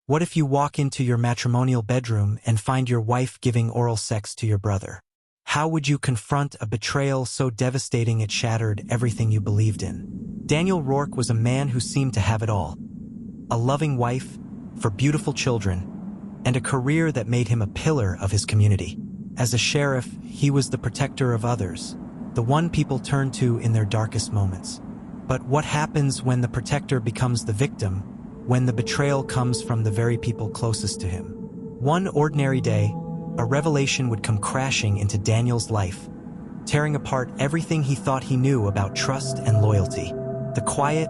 What if you walk into your matrimonial bedroom and find your wife giving oral sex to your brother? How would you confront a betrayal so devastating it shattered everything you believed in? Daniel Rourke was a man who seemed to have it all. A loving wife, 4 beautiful children, and a career that made him a pillar of his community. As a sheriff, he was the protector of others, the one people turn to in their darkest moments. But what happens when the protector becomes the victim, when the betrayal comes from the very people closest to him? One ordinary day, a revelation would come crashing into Daniel's life, tearing apart everything he thought he knew about trust and loyalty. The quiet,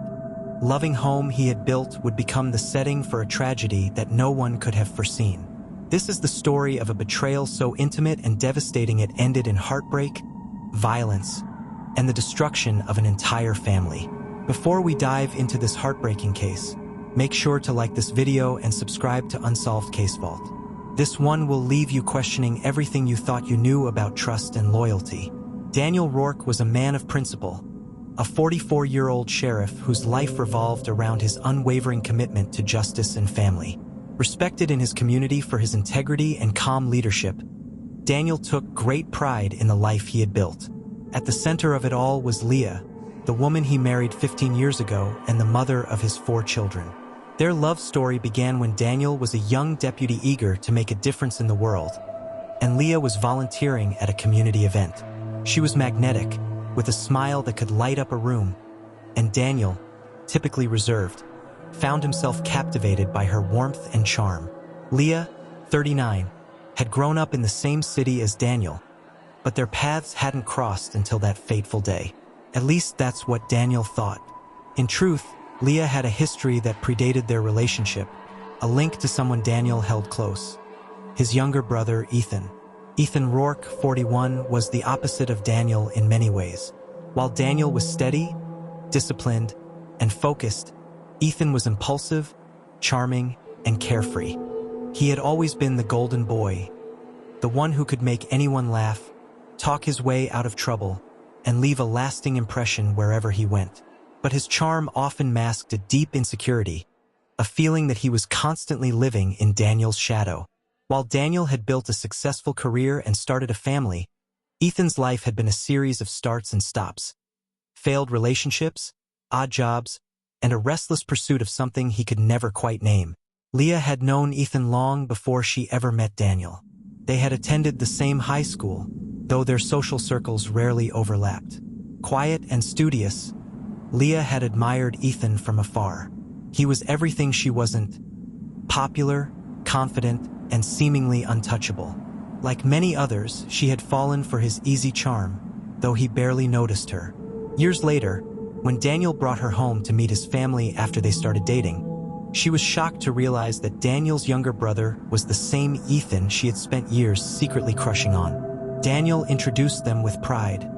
loving home he had built would become the setting for a tragedy that no one could have foreseen. This is the story of a betrayal so intimate and devastating it ended in heartbreak, violence, and the destruction of an entire family. Before we dive into this heartbreaking case, make sure to like this video and subscribe to Unsolved Case Vault. This one will leave you questioning everything you thought you knew about trust and loyalty. Daniel Rourke was a man of principle, a 44-year-old sheriff whose life revolved around his unwavering commitment to justice and family. Respected in his community for his integrity and calm leadership, Daniel took great pride in the life he had built. At the center of it all was Leah, the woman he married 15 years ago and the mother of his 4 children. Their love story began when Daniel was a young deputy eager to make a difference in the world, and Leah was volunteering at a community event. She was magnetic, with a smile that could light up a room, and Daniel, typically reserved, found himself captivated by her warmth and charm. Leah, 39, had grown up in the same city as Daniel, but their paths hadn't crossed until that fateful day. At least that's what Daniel thought. In truth, Leah had a history that predated their relationship, a link to someone Daniel held close: his younger brother, Ethan. Ethan Rourke, 41, was the opposite of Daniel in many ways. While Daniel was steady, disciplined, and focused, Ethan was impulsive, charming, and carefree. He had always been the golden boy, the one who could make anyone laugh, talk his way out of trouble, and leave a lasting impression wherever he went. But his charm often masked a deep insecurity, a feeling that he was constantly living in Daniel's shadow. While Daniel had built a successful career and started a family, Ethan's life had been a series of starts and stops. Failed relationships, odd jobs, and a restless pursuit of something he could never quite name. Leah had known Ethan long before she ever met Daniel. They had attended the same high school, though their social circles rarely overlapped. Quiet and studious, Leah had admired Ethan from afar. He was everything she wasn't: popular, confident, and seemingly untouchable. Like many others, she had fallen for his easy charm, though he barely noticed her. Years later, when Daniel brought her home to meet his family after they started dating, she was shocked to realize that Daniel's younger brother was the same Ethan she had spent years secretly crushing on. Daniel introduced them with pride,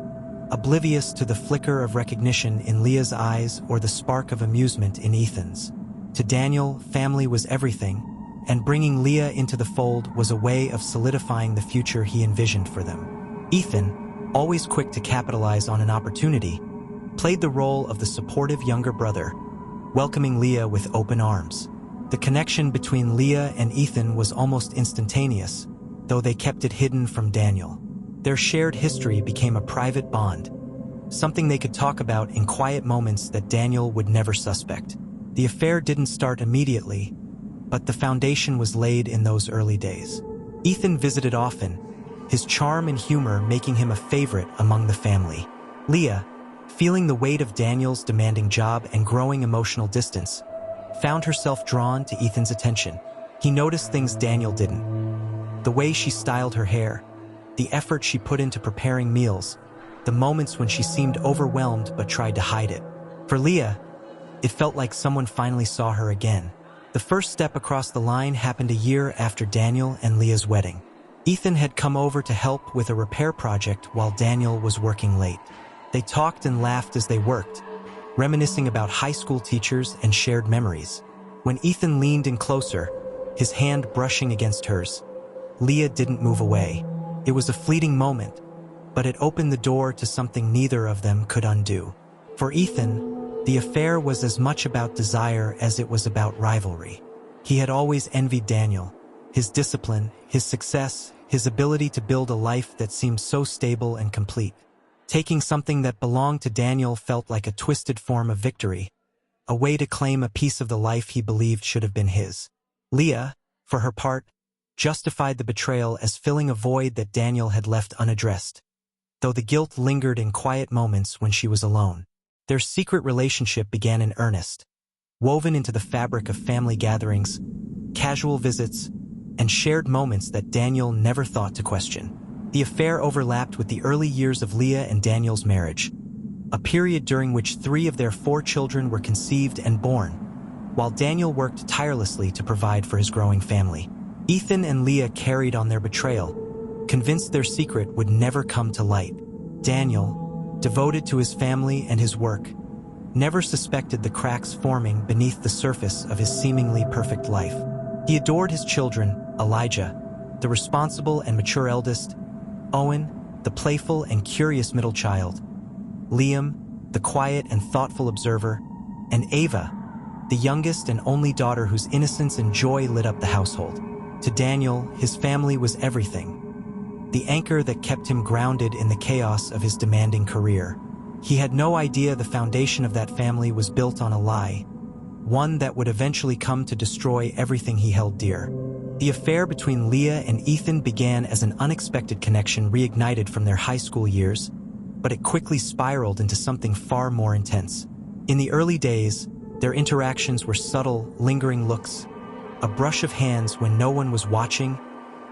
oblivious to the flicker of recognition in Leah's eyes or the spark of amusement in Ethan's. To Daniel, family was everything, and bringing Leah into the fold was a way of solidifying the future he envisioned for them. Ethan, always quick to capitalize on an opportunity, played the role of the supportive younger brother, welcoming Leah with open arms. The connection between Leah and Ethan was almost instantaneous, though they kept it hidden from Daniel. Their shared history became a private bond, something they could talk about in quiet moments that Daniel would never suspect. The affair didn't start immediately, but the foundation was laid in those early days. Ethan visited often, his charm and humor making him a favorite among the family. Leah, feeling the weight of Daniel's demanding job and growing emotional distance, found herself drawn to Ethan's attention. He noticed things Daniel didn't: the way she styled her hair, the effort she put into preparing meals, the moments when she seemed overwhelmed but tried to hide it. For Leah, it felt like someone finally saw her again. The first step across the line happened a year after Daniel and Leah's wedding. Ethan had come over to help with a repair project while Daniel was working late. They talked and laughed as they worked, reminiscing about high school teachers and shared memories. When Ethan leaned in closer, his hand brushing against hers, Leah didn't move away. It was a fleeting moment, but it opened the door to something neither of them could undo. For Ethan, the affair was as much about desire as it was about rivalry. He had always envied Daniel, his discipline, his success, his ability to build a life that seemed so stable and complete. Taking something that belonged to Daniel felt like a twisted form of victory, a way to claim a piece of the life he believed should have been his. Leah, for her part, justified the betrayal as filling a void that Daniel had left unaddressed, though the guilt lingered in quiet moments when she was alone. Their secret relationship began in earnest, woven into the fabric of family gatherings, casual visits, and shared moments that Daniel never thought to question. The affair overlapped with the early years of Leah and Daniel's marriage, a period during which 3 of their 4 children were conceived and born, while Daniel worked tirelessly to provide for his growing family. Ethan and Leah carried on their betrayal, convinced their secret would never come to light. Daniel, devoted to his family and his work, never suspected the cracks forming beneath the surface of his seemingly perfect life. He adored his children, Elijah, the responsible and mature eldest, Owen, the playful and curious middle child, Liam, the quiet and thoughtful observer, and Ava, the youngest and only daughter whose innocence and joy lit up the household. To Daniel, his family was everything, the anchor that kept him grounded in the chaos of his demanding career. He had no idea the foundation of that family was built on a lie, one that would eventually come to destroy everything he held dear. The affair between Leah and Ethan began as an unexpected connection reignited from their high school years, but it quickly spiraled into something far more intense. In the early days, their interactions were subtle, lingering looks, a brush of hands when no one was watching,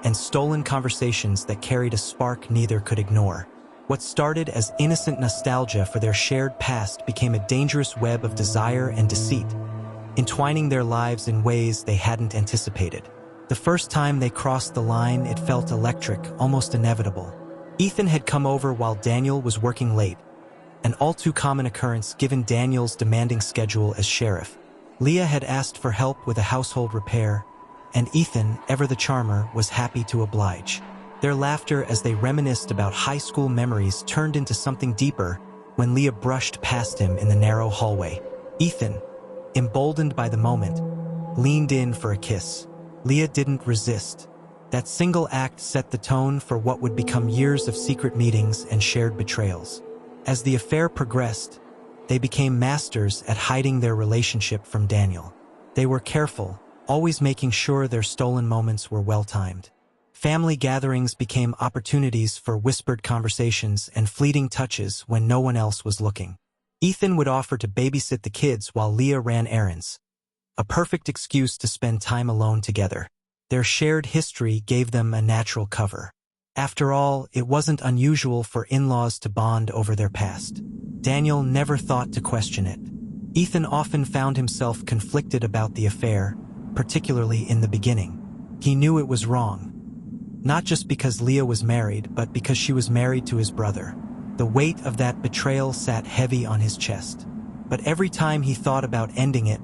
and stolen conversations that carried a spark neither could ignore. What started as innocent nostalgia for their shared past became a dangerous web of desire and deceit, entwining their lives in ways they hadn't anticipated. The first time they crossed the line, it felt electric, almost inevitable. Ethan had come over while Daniel was working late, an all-too-common occurrence given Daniel's demanding schedule as sheriff. Leah had asked for help with a household repair, and Ethan, ever the charmer, was happy to oblige. Their laughter as they reminisced about high school memories turned into something deeper when Leah brushed past him in the narrow hallway. Ethan, emboldened by the moment, leaned in for a kiss. Leah didn't resist. That single act set the tone for what would become years of secret meetings and shared betrayals. As the affair progressed, they became masters at hiding their relationship from Daniel. They were careful, always making sure their stolen moments were well-timed. Family gatherings became opportunities for whispered conversations and fleeting touches when no one else was looking. Ethan would offer to babysit the kids while Leah ran errands, a perfect excuse to spend time alone together. Their shared history gave them a natural cover. After all, it wasn't unusual for in-laws to bond over their past. Daniel never thought to question it. Ethan often found himself conflicted about the affair, particularly in the beginning. He knew it was wrong, not just because Leah was married, but because she was married to his brother. The weight of that betrayal sat heavy on his chest. But every time he thought about ending it,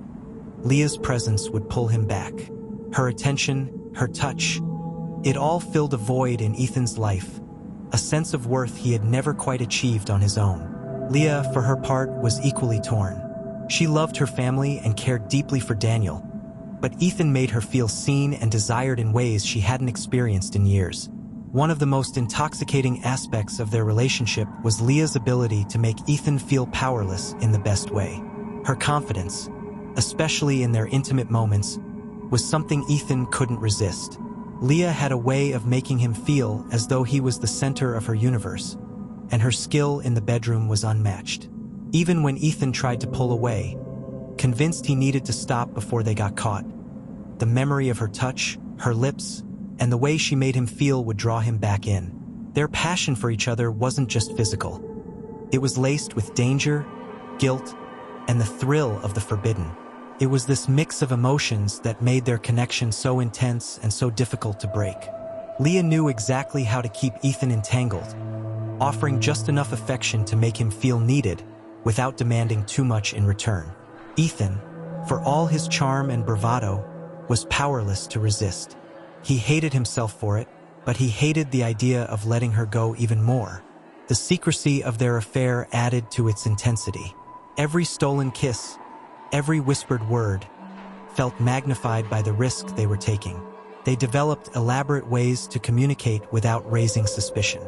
Leah's presence would pull him back. Her attention, her touch, it all filled a void in Ethan's life, a sense of worth he had never quite achieved on his own. Leah, for her part, was equally torn. She loved her family and cared deeply for Daniel, but Ethan made her feel seen and desired in ways she hadn't experienced in years. One of the most intoxicating aspects of their relationship was Leah's ability to make Ethan feel powerless in the best way. Her confidence, especially in their intimate moments, was something Ethan couldn't resist. Leah had a way of making him feel as though he was the center of her universe, and her skill in the bedroom was unmatched. Even when Ethan tried to pull away, convinced he needed to stop before they got caught, the memory of her touch, her lips, and the way she made him feel would draw him back in. Their passion for each other wasn't just physical. It was laced with danger, guilt, and the thrill of the forbidden. It was this mix of emotions that made their connection so intense and so difficult to break. Leah knew exactly how to keep Ethan entangled, offering just enough affection to make him feel needed without demanding too much in return. Ethan, for all his charm and bravado, was powerless to resist. He hated himself for it, but he hated the idea of letting her go even more. The secrecy of their affair added to its intensity. Every stolen kiss, every whispered word, felt magnified by the risk they were taking. They developed elaborate ways to communicate without raising suspicion.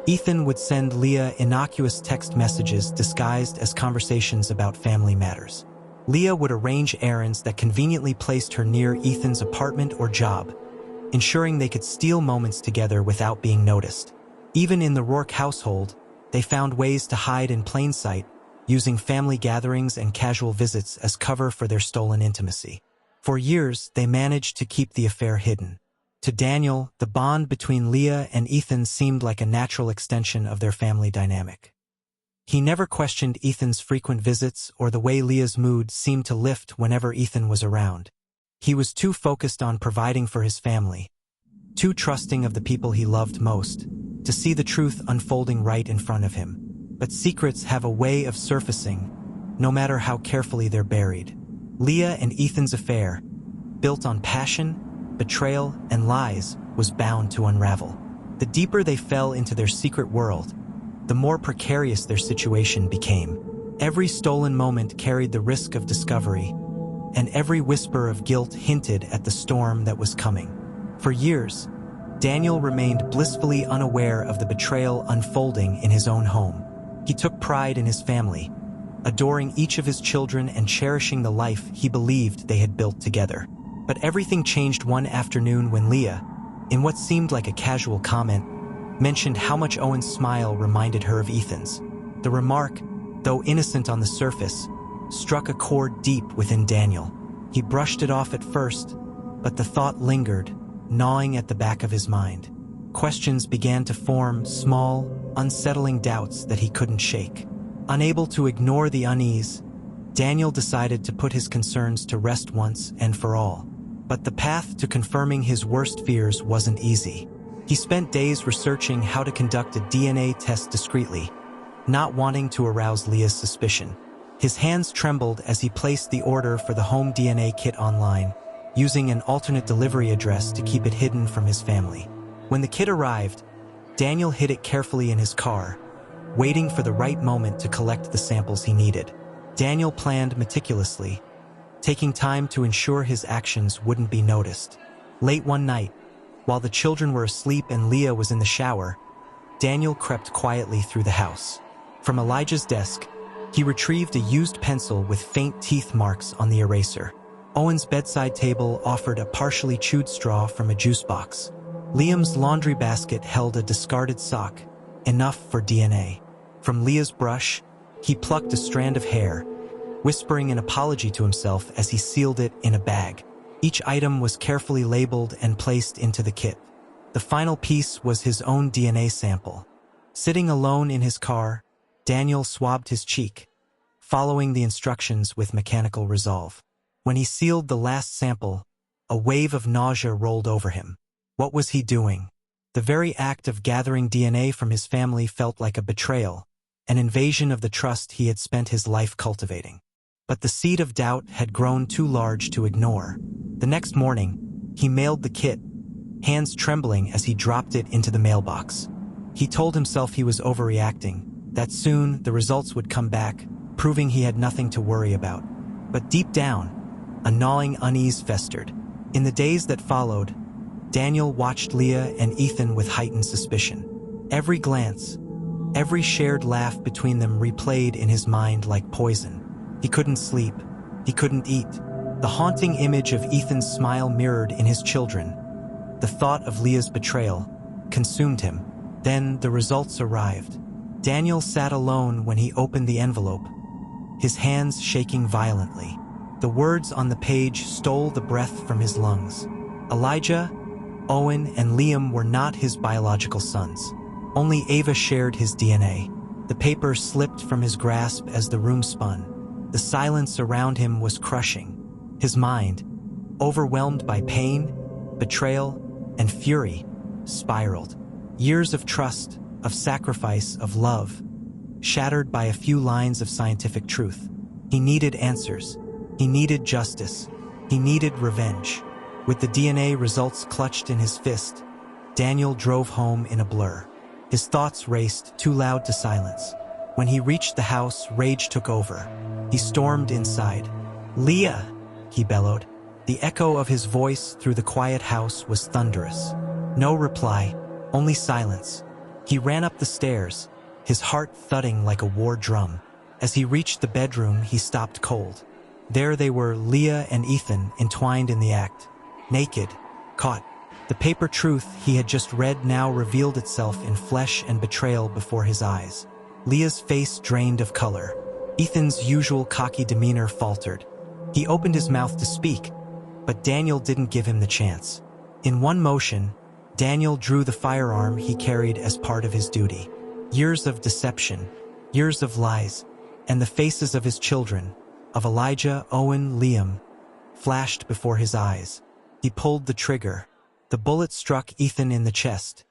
Ethan would send Leah innocuous text messages disguised as conversations about family matters. Leah would arrange errands that conveniently placed her near Ethan's apartment or job, ensuring they could steal moments together without being noticed. Even in the Rourke household, they found ways to hide in plain sight, using family gatherings and casual visits as cover for their stolen intimacy. For years, they managed to keep the affair hidden. To Daniel, the bond between Leah and Ethan seemed like a natural extension of their family dynamic. He never questioned Ethan's frequent visits or the way Leah's mood seemed to lift whenever Ethan was around. He was too focused on providing for his family, too trusting of the people he loved most, to see the truth unfolding right in front of him. But secrets have a way of surfacing, no matter how carefully they're buried. Leah and Ethan's affair, built on passion, betrayal, and lies, was bound to unravel. The deeper they fell into their secret world, the more precarious their situation became. Every stolen moment carried the risk of discovery, and every whisper of guilt hinted at the storm that was coming. For years, Daniel remained blissfully unaware of the betrayal unfolding in his own home. He took pride in his family, adoring each of his children and cherishing the life he believed they had built together. But everything changed one afternoon when Leah, in what seemed like a casual comment, mentioned how much Owen's smile reminded her of Ethan's. The remark, though innocent on the surface, struck a chord deep within Daniel. He brushed it off at first, but the thought lingered, gnawing at the back of his mind. Questions began to form, small, unsettling doubts that he couldn't shake. Unable to ignore the unease, Daniel decided to put his concerns to rest once and for all. But the path to confirming his worst fears wasn't easy. He spent days researching how to conduct a DNA test discreetly, not wanting to arouse Leah's suspicion. His hands trembled as he placed the order for the home DNA kit online, using an alternate delivery address to keep it hidden from his family. When the kit arrived, Daniel hid it carefully in his car, waiting for the right moment to collect the samples he needed. Daniel planned meticulously, taking time to ensure his actions wouldn't be noticed. Late one night, while the children were asleep and Leah was in the shower, Daniel crept quietly through the house. From Elijah's desk, he retrieved a used pencil with faint teeth marks on the eraser. Owen's bedside table offered a partially chewed straw from a juice box. Liam's laundry basket held a discarded sock, enough for DNA. From Leah's brush, he plucked a strand of hair, whispering an apology to himself as he sealed it in a bag. Each item was carefully labeled and placed into the kit. The final piece was his own DNA sample. Sitting alone in his car, Daniel swabbed his cheek, following the instructions with mechanical resolve. When he sealed the last sample, a wave of nausea rolled over him. What was he doing? The very act of gathering DNA from his family felt like a betrayal, an invasion of the trust he had spent his life cultivating. But the seed of doubt had grown too large to ignore. The next morning, he mailed the kit, hands trembling as he dropped it into the mailbox. He told himself he was overreacting, that soon the results would come back, proving he had nothing to worry about. But deep down, a gnawing unease festered. In the days that followed, Daniel watched Leah and Ethan with heightened suspicion. Every glance, every shared laugh between them replayed in his mind like poison. He couldn't sleep. He couldn't eat. The haunting image of Ethan's smile mirrored in his children. The thought of Leah's betrayal consumed him. Then the results arrived. Daniel sat alone when he opened the envelope, his hands shaking violently. The words on the page stole the breath from his lungs. Elijah, Owen, and Liam were not his biological sons. Only Ava shared his DNA. The paper slipped from his grasp as the room spun. The silence around him was crushing. His mind, overwhelmed by pain, betrayal, and fury, spiraled. Years of trust, of sacrifice, of love, shattered by a few lines of scientific truth. He needed answers. He needed justice. He needed revenge. With the DNA results clutched in his fist, Daniel drove home in a blur. His thoughts raced, too loud to silence. When he reached the house, rage took over. He stormed inside. "Leah!" he bellowed. The echo of his voice through the quiet house was thunderous. No reply, only silence. He ran up the stairs, his heart thudding like a war drum. As he reached the bedroom, he stopped cold. There they were, Leah and Ethan, entwined in the act. Naked, caught. The paper truth he had just read now revealed itself in flesh and betrayal before his eyes. Leah's face drained of color. Ethan's usual cocky demeanor faltered. He opened his mouth to speak, but Daniel didn't give him the chance. In one motion, Daniel drew the firearm he carried as part of his duty. Years of deception, years of lies, and the faces of his children, of Elijah, Owen, Liam, flashed before his eyes. He pulled the trigger. The bullet struck Ethan in the chest,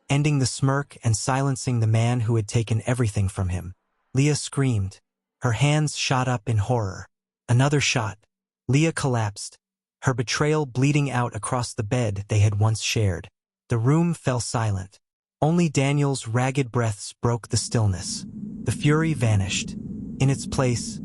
ending the smirk and silencing the man who had taken everything from him. Leah screamed. Her hands shot up in horror. Another shot. Leah collapsed, her betrayal bleeding out across the bed they had once shared. The room fell silent. Only Daniel's ragged breaths broke the stillness. The fury vanished. In its place,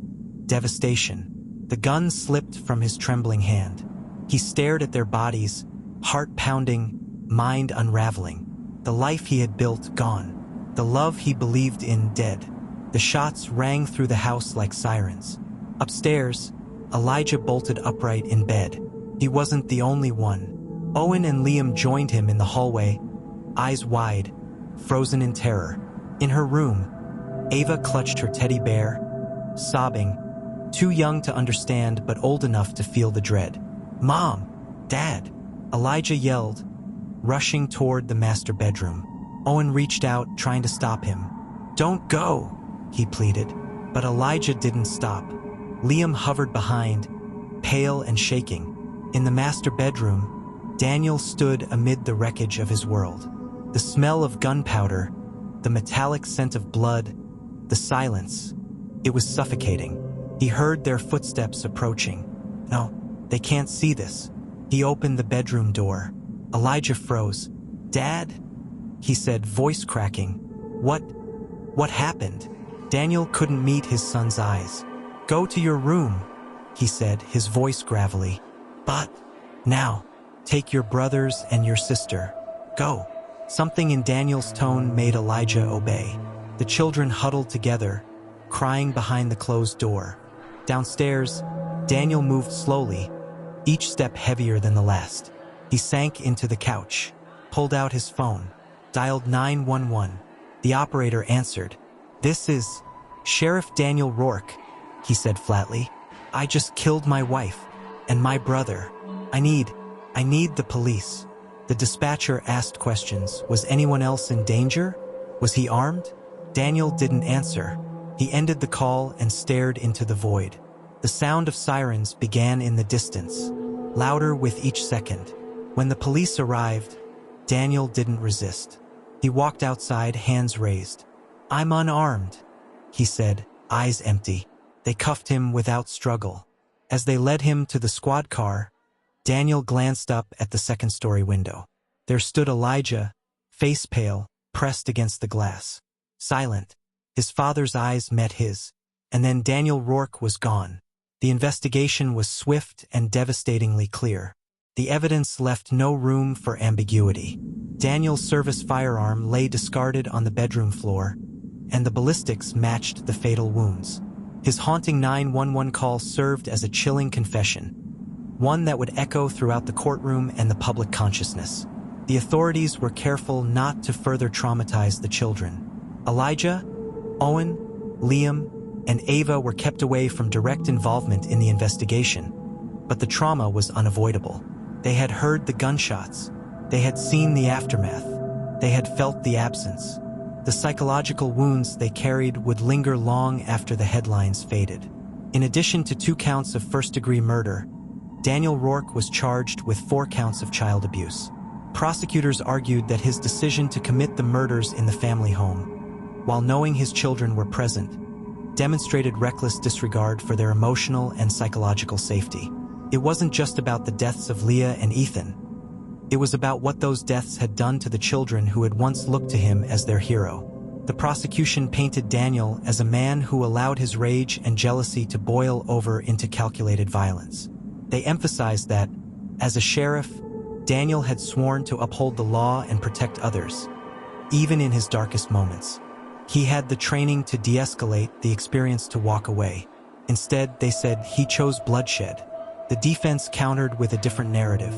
devastation. The gun slipped from his trembling hand. He stared at their bodies, heart pounding, mind unraveling. The life he had built gone. The love he believed in dead. The shots rang through the house like sirens. Upstairs, Elijah bolted upright in bed. He wasn't the only one. Owen and Liam joined him in the hallway, eyes wide, frozen in terror. In her room, Ava clutched her teddy bear, sobbing, too young to understand but old enough to feel the dread. "Mom! Dad!" Elijah yelled, rushing toward the master bedroom. Owen reached out, trying to stop him. "Don't go!" he pleaded. But Elijah didn't stop. Liam hovered behind, pale and shaking. In the master bedroom, Daniel stood amid the wreckage of his world. The smell of gunpowder, the metallic scent of blood, the silence. It was suffocating. He heard their footsteps approaching. "No, they can't see this." He opened the bedroom door. Elijah froze. "Dad?" he said, voice cracking. What happened?" Daniel couldn't meet his son's eyes. "Go to your room," he said, his voice gravelly. "But now, take your brothers and your sister. Go." Something in Daniel's tone made Elijah obey. The children huddled together, crying behind the closed door. Downstairs, Daniel moved slowly, each step heavier than the last. He sank into the couch, pulled out his phone, dialed 911. The operator answered. "This is Sheriff Daniel Rourke," he said flatly. "I just killed my wife and my brother. I need the police." The dispatcher asked questions. Was anyone else in danger? Was he armed? Daniel didn't answer. He ended the call and stared into the void. The sound of sirens began in the distance, louder with each second. When the police arrived, Daniel didn't resist. He walked outside, hands raised. "I'm unarmed," he said, eyes empty. They cuffed him without struggle. As they led him to the squad car, Daniel glanced up at the second-story window. There stood Elijah, face pale, pressed against the glass. Silent, his father's eyes met his. And then Daniel Rourke was gone. The investigation was swift and devastatingly clear. The evidence left no room for ambiguity. Daniel's service firearm lay discarded on the bedroom floor, and the ballistics matched the fatal wounds. His haunting 911 call served as a chilling confession, one that would echo throughout the courtroom and the public consciousness. The authorities were careful not to further traumatize the children. Elijah, Owen, Liam, and Ava were kept away from direct involvement in the investigation, but the trauma was unavoidable. They had heard the gunshots. They had seen the aftermath. They had felt the absence. The psychological wounds they carried would linger long after the headlines faded. In addition to 2 counts of first-degree murder, Daniel Rourke was charged with 4 counts of child abuse. Prosecutors argued that his decision to commit the murders in the family home, while knowing his children were present, demonstrated reckless disregard for their emotional and psychological safety. It wasn't just about the deaths of Leah and Ethan. It was about what those deaths had done to the children who had once looked to him as their hero. The prosecution painted Daniel as a man who allowed his rage and jealousy to boil over into calculated violence. They emphasized that, as a sheriff, Daniel had sworn to uphold the law and protect others, even in his darkest moments. He had the training to de-escalate, the experience to walk away. Instead, they said he chose bloodshed. The defense countered with a different narrative.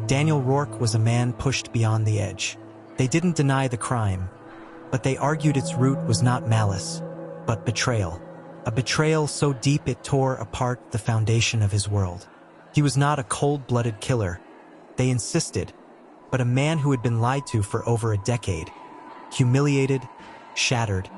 Daniel Rourke was a man pushed beyond the edge. They didn't deny the crime, but they argued its root was not malice, but betrayal. A betrayal so deep it tore apart the foundation of his world. He was not a cold-blooded killer, they insisted, but a man who had been lied to for over a decade, humiliated, shattered,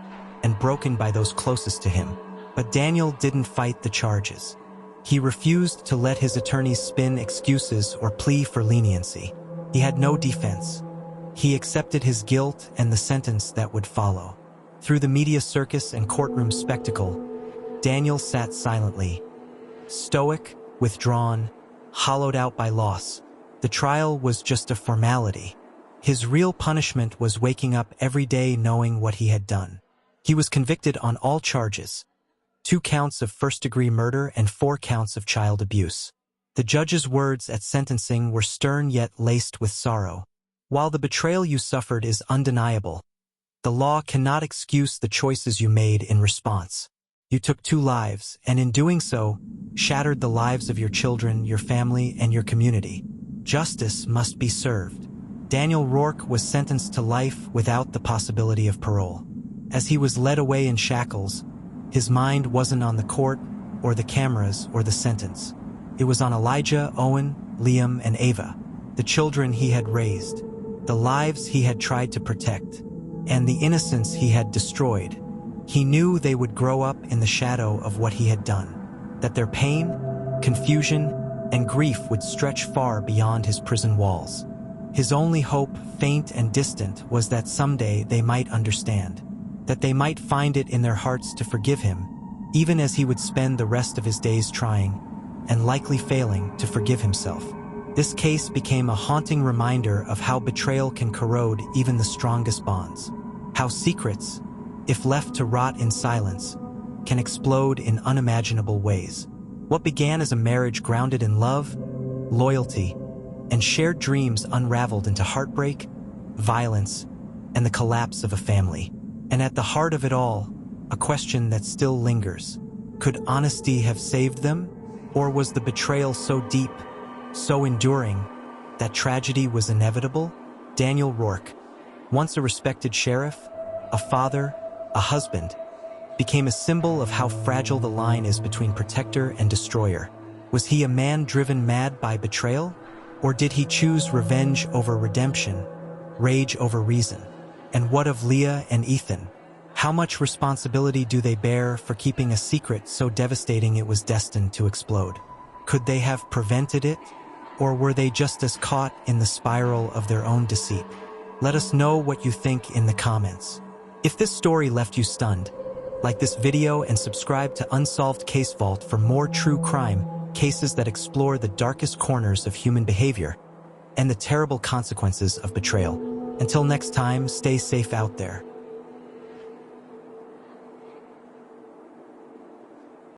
and broken by those closest to him. But Daniel didn't fight the charges. He refused to let his attorneys spin excuses or plea for leniency. He had no defense. He accepted his guilt and the sentence that would follow. Through the media circus and courtroom spectacle, Daniel sat silently, stoic, withdrawn, hollowed out by loss. The trial was just a formality. His real punishment was waking up every day knowing what he had done. He was convicted on all charges, 2 counts of first-degree murder and 4 counts of child abuse. The judge's words at sentencing were stern yet laced with sorrow. While the betrayal you suffered is undeniable, the law cannot excuse the choices you made in response. You took 2 lives, and in doing so, shattered the lives of your children, your family, and your community. Justice must be served. Daniel Rourke was sentenced to life without the possibility of parole. As he was led away in shackles, his mind wasn't on the court, or the cameras, or the sentence. It was on Elijah, Owen, Liam, and Ava, the children he had raised, the lives he had tried to protect, and the innocence he had destroyed. He knew they would grow up in the shadow of what he had done, that their pain, confusion, and grief would stretch far beyond his prison walls. His only hope, faint and distant, was that someday they might understand, that they might find it in their hearts to forgive him, even as he would spend the rest of his days trying, and likely failing, to forgive himself. This case became a haunting reminder of how betrayal can corrode even the strongest bonds, how secrets, if left to rot in silence, can explode in unimaginable ways. What began as a marriage grounded in love, loyalty, and shared dreams unraveled into heartbreak, violence, and the collapse of a family. And at the heart of it all, a question that still lingers. Could honesty have saved them? Or was the betrayal so deep, so enduring, that tragedy was inevitable? Daniel Rourke, once a respected sheriff, a father, a husband, became a symbol of how fragile the line is between protector and destroyer. Was he a man driven mad by betrayal? Or did he choose revenge over redemption, rage over reason? And what of Leah and Ethan? How much responsibility do they bear for keeping a secret so devastating it was destined to explode? Could they have prevented it? Or were they just as caught in the spiral of their own deceit? Let us know what you think in the comments. If this story left you stunned, like this video and subscribe to Unsolved Case Vault for more true crime cases that explore the darkest corners of human behavior and the terrible consequences of betrayal. Until next time, stay safe out there.